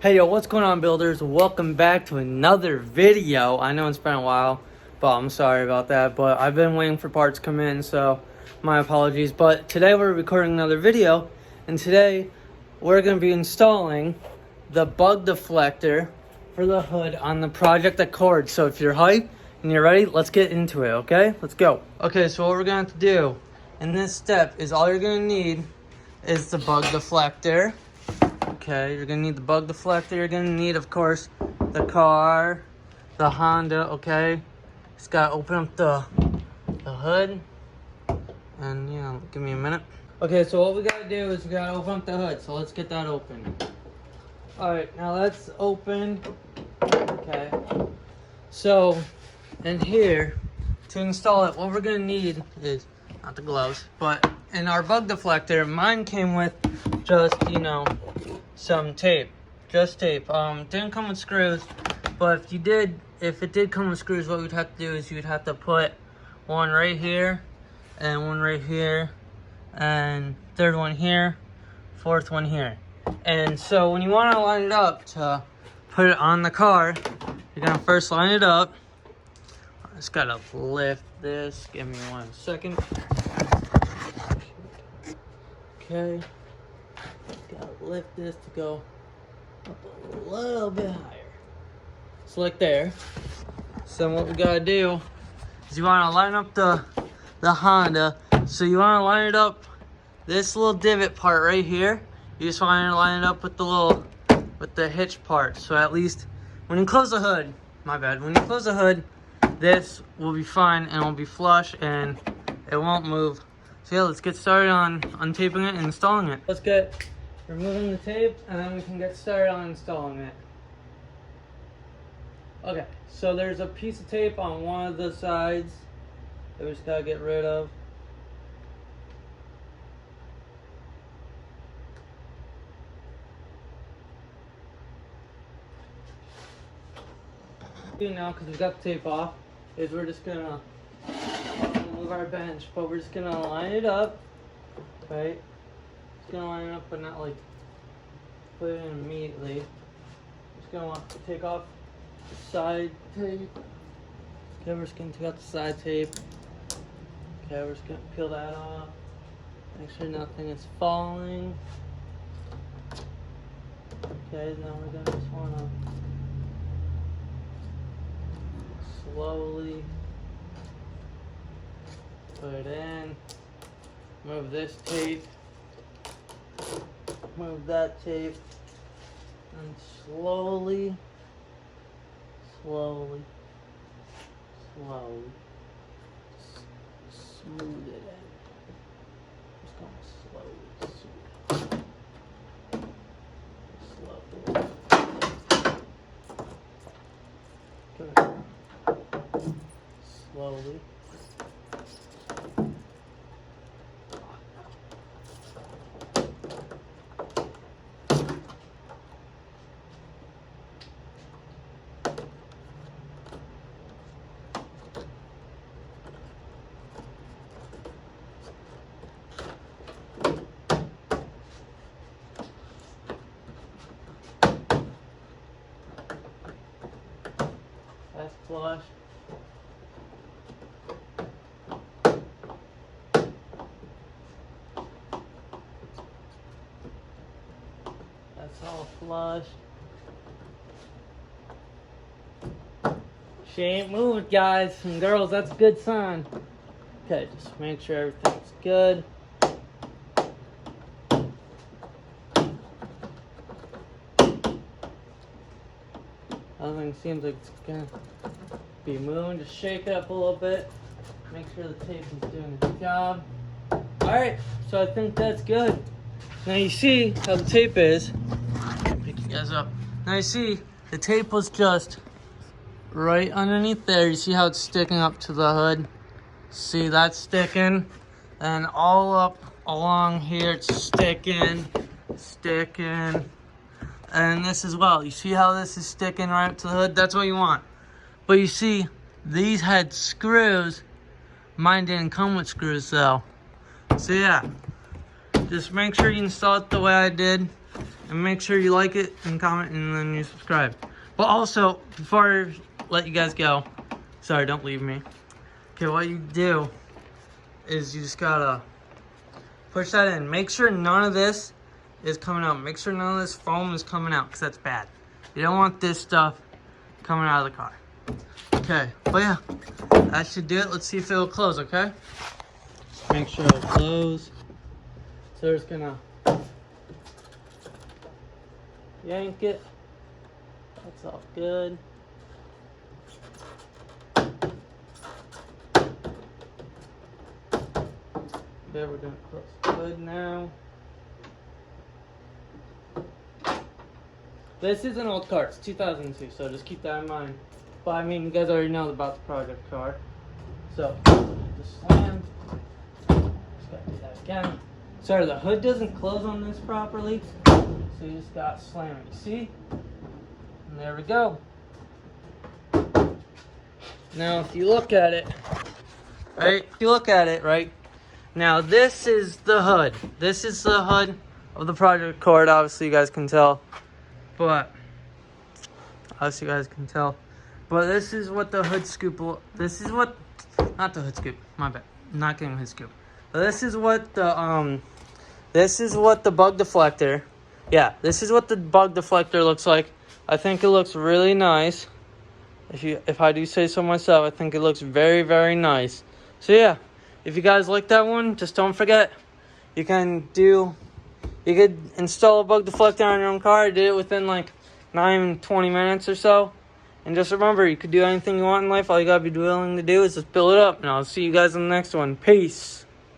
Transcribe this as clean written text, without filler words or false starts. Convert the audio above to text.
Hey yo, what's going on, builders? Welcome back to another video. I know it's been a while, but I'm sorry about that, but I've been waiting for parts to come in, so my apologies. But today we're recording another video, and today we're going to be installing the bug deflector for the hood on the Project Accord. So if you're hyped and you're ready, let's get into it, okay? Let's go. Okay, so what we're going to have to do in this step is all you're going to need is the bug deflector. Okay, you're gonna need the bug deflector. You're gonna need, of course, the car, the Honda. Okay, just gotta open up the hood, and give me a minute. Okay, so what we gotta do is we gotta open up the hood. So let's get that open. All right, now let's open. Okay, so in here to install it, what we're gonna need is not the gloves, but in our bug deflector, mine came with just some tape, just tape. Didn't come with screws, but if it did come with screws, what we'd have to do is you'd have to put one right here and one right here and third one here, fourth one here. And so when you want to line it up to put it on the car, you're gonna first line it up. I just gotta lift this, give me 1 second. Okay, gotta lift this to go up a little bit higher. So like there. So what we gotta do is you wanna line up the Honda. So you wanna line it up this little divot part right here. You just wanna line it up with the hitch part. So at least when you close the hood, when you close the hood, this will be fine and will be flush and it won't move. So yeah, let's get started on untaping it and installing it. Let's get removing the tape and then we can get started on installing it. Okay, so there's a piece of tape on one of the sides that we just gotta get rid of. Now, because we got the tape off, is we're just gonna move our bench, but we're just gonna line it up, right? Just gonna line it up, but not like put it in immediately. Just gonna want to take off the side tape. Okay, we're just gonna take out the side tape. Okay, we're just gonna peel that off. Make sure nothing is falling. Okay, now we're gonna just wanna slowly put it in. Move this tape. Move that tape. And slowly smooth it in. Just going slowly. Good. Slowly. That's flush. That's all flush. She ain't moved, guys and girls. That's a good sign. Okay, just make sure everything's good. Everything seems like it's gonna be moving. Just shake it up a little bit. Make sure the tape is doing its job. Alright, so I think that's good. Now you see how the tape is. Pick you guys up. Now you see the tape was just right underneath there. You see how it's sticking up to the hood? See, that's sticking. And all up along here it's sticking. And this as well. You see how this is sticking right up to the hood? That's what you want. But you see, these had screws. Mine didn't come with screws though. So yeah, just make sure you install it the way I did. and make sure you like it and comment and then you subscribe. But also, before I let you guys go, sorry, don't leave me. Okay, what you do is you just gotta push that in. Make sure none of this is coming out. Make sure none of this foam is coming out, because that's bad. You don't want this stuff coming out of the car. Okay, but yeah, that should do it. Let's see if it'll close, okay? Just make sure it'll close. So we're just gonna yank it. That's all good. Okay, we're gonna close the hood now. This is an old car, it's 2002, so just keep that in mind. But I mean, you guys already know about the project car. So, just slam. Just gotta do that again. Sorry, the hood doesn't close on this properly, so you just gotta slam it, you see? And there we go. Now, if you look at it, right? Now, this is the hood. This is the hood of the project cord, obviously you guys can tell. But this is what the hood scoop not the hood scoop, my bad, not getting hood scoop. But this is what the bug deflector, this is what the bug deflector looks like. I think it looks really nice. If I do say so myself, I think it looks very, very nice. So yeah, if you guys like that one, just don't forget, you could install a bug deflector on your own car. I did it within like not even 20 minutes or so. And just remember, you could do anything you want in life. All you gotta be willing to do is just build it up. And I'll see you guys in the next one. Peace.